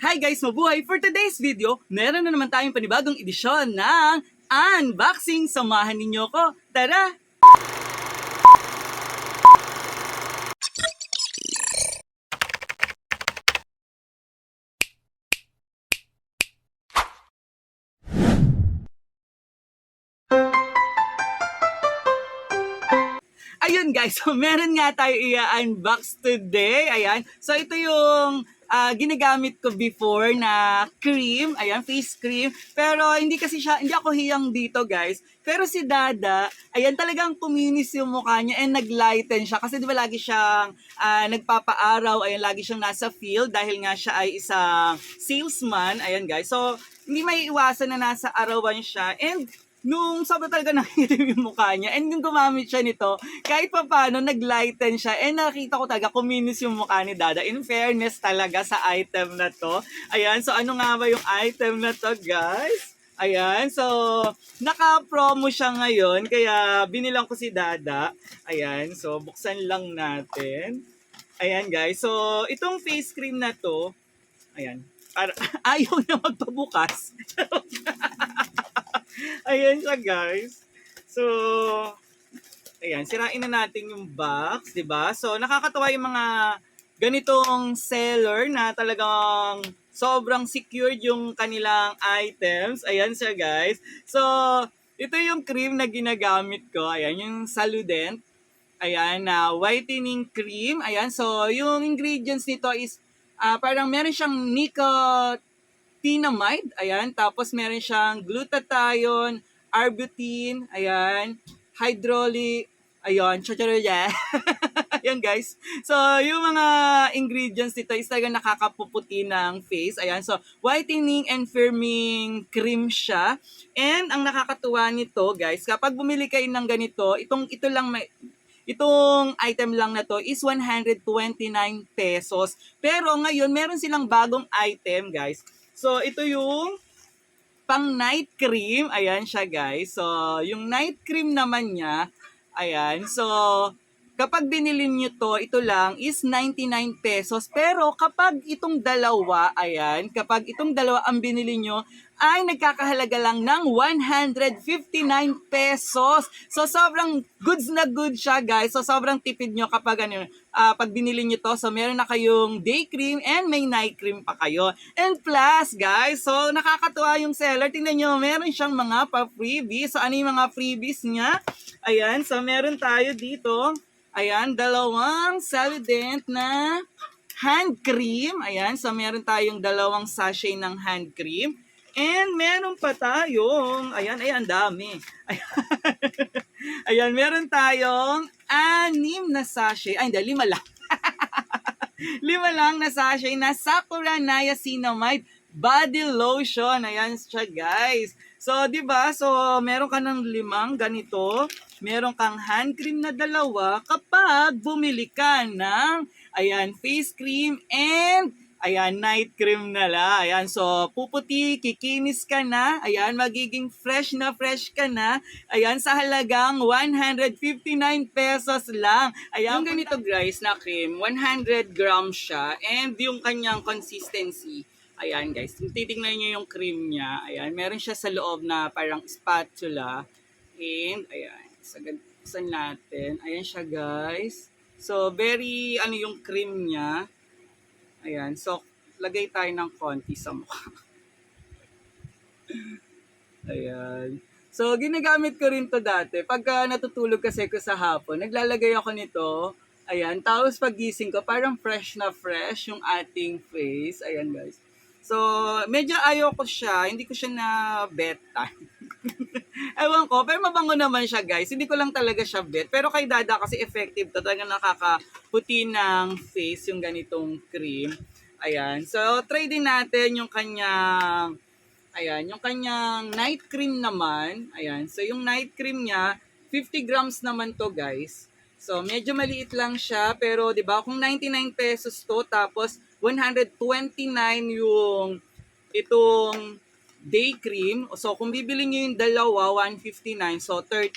Hi guys, mabuhay! For today's video, meron na naman tayong panibagong edisyon ng unboxing. Samahan ninyo ko. Tara! Ayun guys, so meron nga tayo i-unbox today. Ayan. So ito yung ginagamit ko before na cream. Ayan, face cream. Pero hindi ako hiyang dito guys. Pero si Dada, ayan talagang kuminis yung mukha niya and naglighten siya. Kasi di ba lagi siyang nagpapaaraw. Ayan, lagi siyang nasa field dahil nga siya ay isang salesman. Ayan guys. So hindi may iwasan na nasa arawan siya. And nung sobrang talaga nangitim yung mukha niya, and nung gumamit siya nito, kahit pa paano, naglighten siya, and nakita ko talaga, kuminis yung mukha ni Dada. In fairness talaga sa item na to. Ayan, so ano nga ba yung item na to, guys? Ayan, so naka-promo siya ngayon, kaya binilang ko si Dada. Ayan, so buksan lang natin. Ayan, guys, so itong face cream na to, ayan, ayaw na magpabukas. Ayan siya guys. So, ayan, sirain na natin yung box, 'di ba? So, nakakatuwa yung mga ganitong seller na talagang sobrang secured yung kanilang items. Ayan siya guys. So, ito yung cream na ginagamit ko. Ayan, yung Saludent. Ayan, na whitening cream. Ayan, so yung ingredients nito is parang meron siyang nicotinamide, ayan, tapos meron siyang glutathione, arbutin, ayan, hydraulic, ayun, chacharoya. Ayan guys. So, yung mga ingredients nito is talaga nakakapuputi ng face. Ayan, so whitening and firming cream siya. And ang nakakatuwa nito guys, kapag bumili kayo ng ganito, itong item lang na to is 129 pesos. Pero ngayon, meron silang bagong item, guys. So, ito yung pang night cream. Ayan siya, guys. So, yung night cream naman niya, ayan. So, kapag binili nyo to, ito lang is 99 pesos. Pero kapag itong dalawa, ayan, kapag itong dalawa ang binili nyo, ay nagkakahalaga lang ng 159 pesos. So, sobrang goods na good siya, guys. So, sobrang tipid nyo kapag pag binili nyo to. So, meron na kayong day cream and may night cream pa kayo. And plus, guys, so nakakatuwa yung seller. Tingnan nyo, meron siyang mga pa-freebies. So, ano yung mga freebies niya? Ayan, so meron tayo dito. Ayan, dalawang Saludent na hand cream. Ayan, so meron tayong dalawang sachet ng hand cream. And meron pa tayong, ayan, ang dami. Ayan, ayan, meron tayong 6 na sachet. Ay, hindi, 5 lang. 5 lang na sachet na Sakura Niacinamide body lotion. Ayan siya, guys. So, di ba? So, meron ka ng 5 ganito. Meron kang hand cream na 2 kapag bumili ka ng, ayan, face cream and ayan, night cream na la. Ayan, so puputi, kikinis ka na. Ayan, magiging fresh na fresh ka na. Ayan, sa halagang 159 pesos lang. Ayan, yung ganito guys na cream, 100 grams siya. And yung kanyang consistency, ayan guys, titignan nyo yung cream niya. Ayan, meron siya sa loob na parang spatula. And ayan, saan natin. Ayan siya guys. So, very, yung cream niya. Ayan, so lagay tayo ng konti sa mukha. Ayan. So, ginagamit ko rin to dati. Pagka natutulog kasi ko sa hapon, naglalagay ako nito. Ayan, tapos pagising ko, parang fresh na fresh yung ating face. Ayan, guys. So, medyo ayaw ko siya. Hindi ko siya na bedtime. Ewan ko, pero mabango naman siya, guys. Hindi ko lang talaga siya bet. Pero kay Dada kasi effective to. Talaga nakakaputi ng face yung ganitong cream. Ayan. So, try din natin yung kanyang, ayan, yung kanyang night cream naman. Ayan. So, yung night cream niya, 50 grams naman to, guys. So, medyo maliit lang siya. Pero, di ba, kung 99 pesos to, tapos 129 yung itong day cream. So, kung bibili nyo yung dalawa, 159. So, 30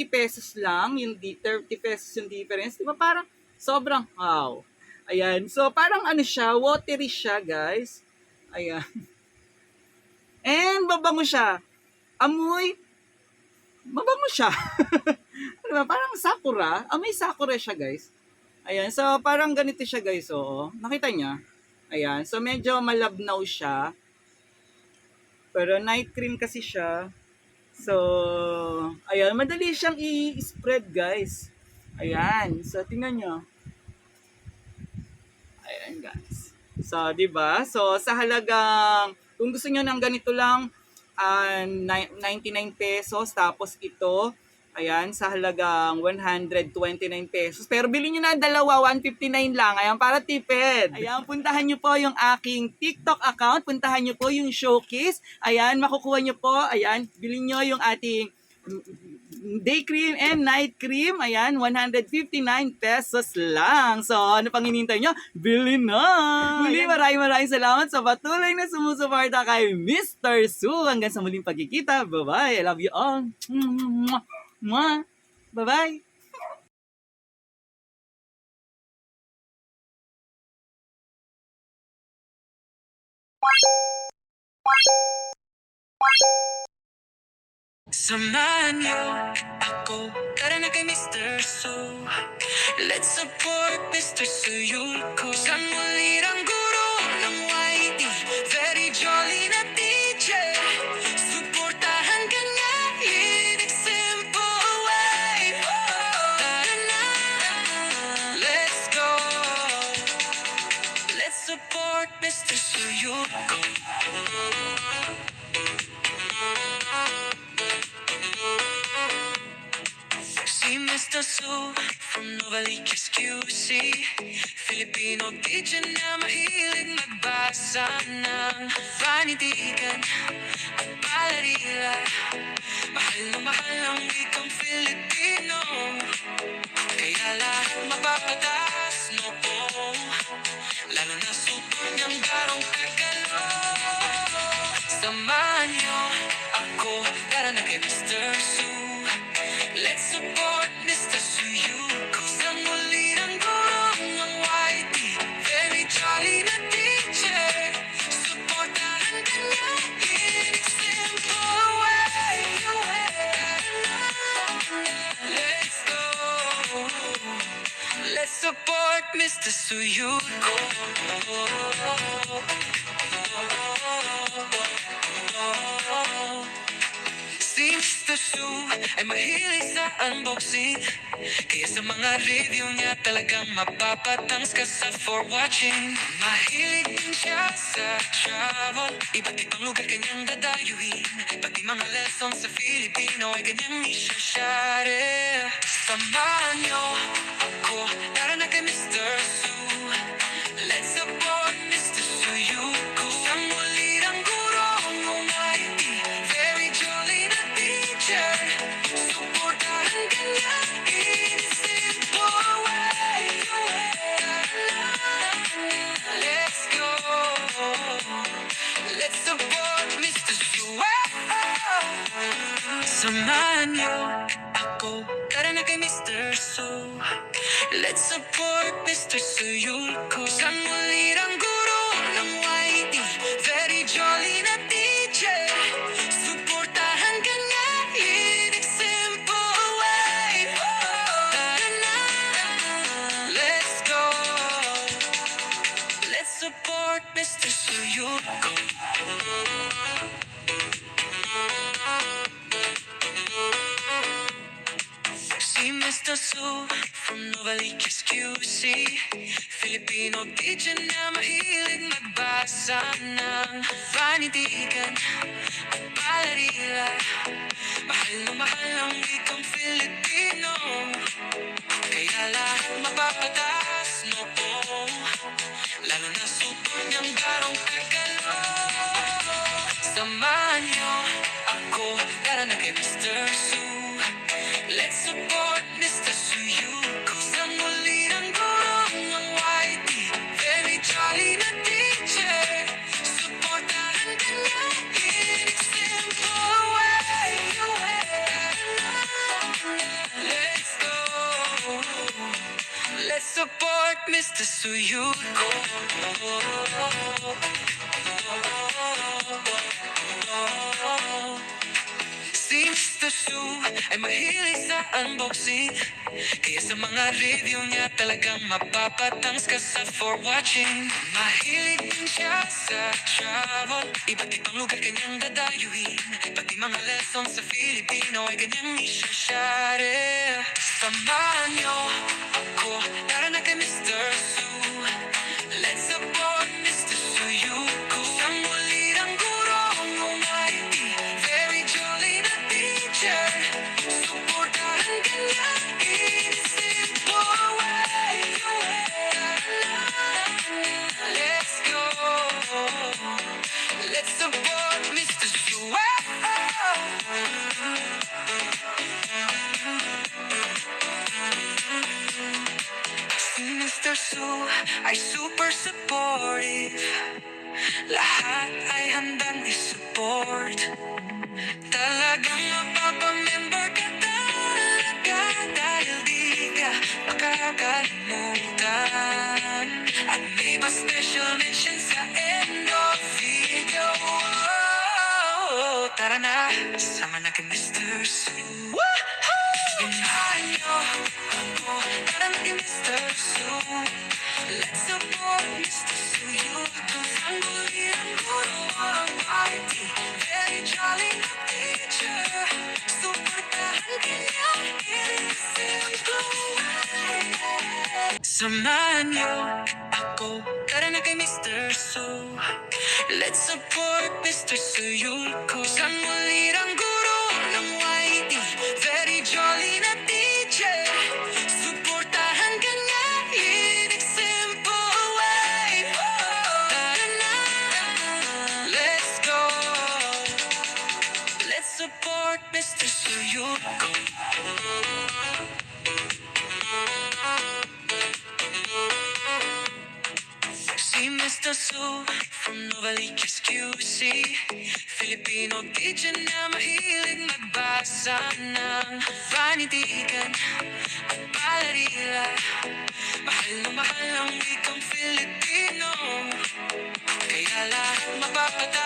pesos lang. Yung 30 pesos yung difference. Diba parang sobrang wow. Ayan. So, parang siya, watery siya, guys. Ayan. And mabango siya. Amoy, mabango siya. Diba? Parang sakura. Amoy sakura siya, guys. Ayan. So, parang ganito siya, guys. Oo. Nakita niya? Ayan. So, medyo malabnaw siya. Pero night cream kasi siya. So, ayan. Madali siyang i-spread, guys. Ayan. So, tingnan nyo. Ayan, guys. So, 'di ba? So, sa halagang kung gusto niyo ng ganito lang 99 pesos tapos ito ayan sa halagang 129 pesos. Pero bilhin niyo na dalawa 159 lang. Ayan para tipid. Ayan, puntahan niyo po yung aking TikTok account, puntahan niyo po yung showcase. Ayan, makukuha niyo po. Ayan, bilhin niyo yung ating day cream and night cream. Ayan, 159 pesos lang. So, ano pang hinihintay nyo? Bili na! Muli, maraming salamat sa patuloy na sumusuporta kay Mr. Su. Hanggang sa muling pagkikita. Bye-bye. I love you all. Mwah! Bye-bye. Samahan niyo ako, tara na kay Mr. Su. Let's support Mr. Suyuko. Isang ulirang guro ng YT, very jolly na teacher. Suportahan ka niya in a simple way. Tara na, let's go. Let's support Mr. Suyuko. Si Mr. Su from Novaliches QC, Filipino teacher na mahilig magbasa ng panitikan at palarila. Mahal na mahal ang wikang Filipino, kaya lahat mapapatas noo. Lalo na super niyang garong Tagalog. Samahan niyo ako, tara na kay Mr. Su. Let's support Mr. Suyuko. Isang ulirang guro ng YT, very jolly na teacher. Suportahan ka niya in a simple way. Let's go. Let's support Mr. Suyuko. Si Mr. Su ay mahilig sa unboxing, kaya sa mga review niya talagang mapapatangs ka sa for watching. Mahilig din siya sa travel, iba't ibang lugar kanyang dadayuhin. Pati mga lessons sa Filipino ay kanyang isa-share. Samahan niyo ako, tara na kay Mr. Su. Let's support Mr. Suyuko. Isang ulirang guro ng YT, very jolly na teacher. Suportahan ka niya in a simple way. Let's go. Let's support Mr. Su. Samahan niyo ako, tara na kay Mr. Su. Let's support Mr. Suyuko. Isang ulirang guro ng YT, very jolly na teacher. Suportahan ka niya in a simple way. Tara na, let's go. Let's support Mr. Suyuko. Si Mr. Su from Novaliches QC, Filipino teacher na mahilig magbasa ng panitikan at palarila. Mahal na mahal ang wikang Filipino, kaya lahat mapapatas noo. Lalo na super niyang garong Tagalog. Samahan niyo ako, tara na kay Mr. Su. Let's support Mr. Suyuko. Isang ulirang guro ng YT, very jolly na teacher. Suportahan ka niya in a simple way. Let's go. Let's support Mr. Suyuko. unboxing. Kaya sa mga review niya talagang mapapatangs ka sa for watching. Mahilig din siya sa travel, iba't ibang lugar kanyang dadayuhin. Pati mga lessons sa Filipino ay kanyang isa-share. Samahan niyo ako, tara na kay Mr. Su. Let's support Mr. Suyuko. Siyang ulirang gurong umaiti, very jolly na teacher. Suportahan ka niya in a simple way. Let's go. Let's support Mr. Su. Si Mr. Su ay super supportive, lahat ay handang isupport. Talagang mapapamember ka talaga dahil di ka makakalimutan. At may pa special mention sa end of video. Tara na, sama na kay Mr. Su. Samahan niyo ako, tara na kay Mr. Su. Let's support Mr. Su. Ang bulirang guro ang party, very jolly na teacher. Suportahan ka niya in a simple way. Samahan niyo ako, tara na kay Mr. Su. Let's support Mr. Suyuko. Isang ulirang guro ng YT, very jolly na teacher. Suportahan ka niya in a simple way. Tara na, let's go. Let's support Mr. Suyuko. Si Mr. Su from Novaliches QC, Filipino teacher na mahilig magbasa ng panitikan at palarila. Mahal na mahal ang wikang Filipino, kaya lahat mapapatay.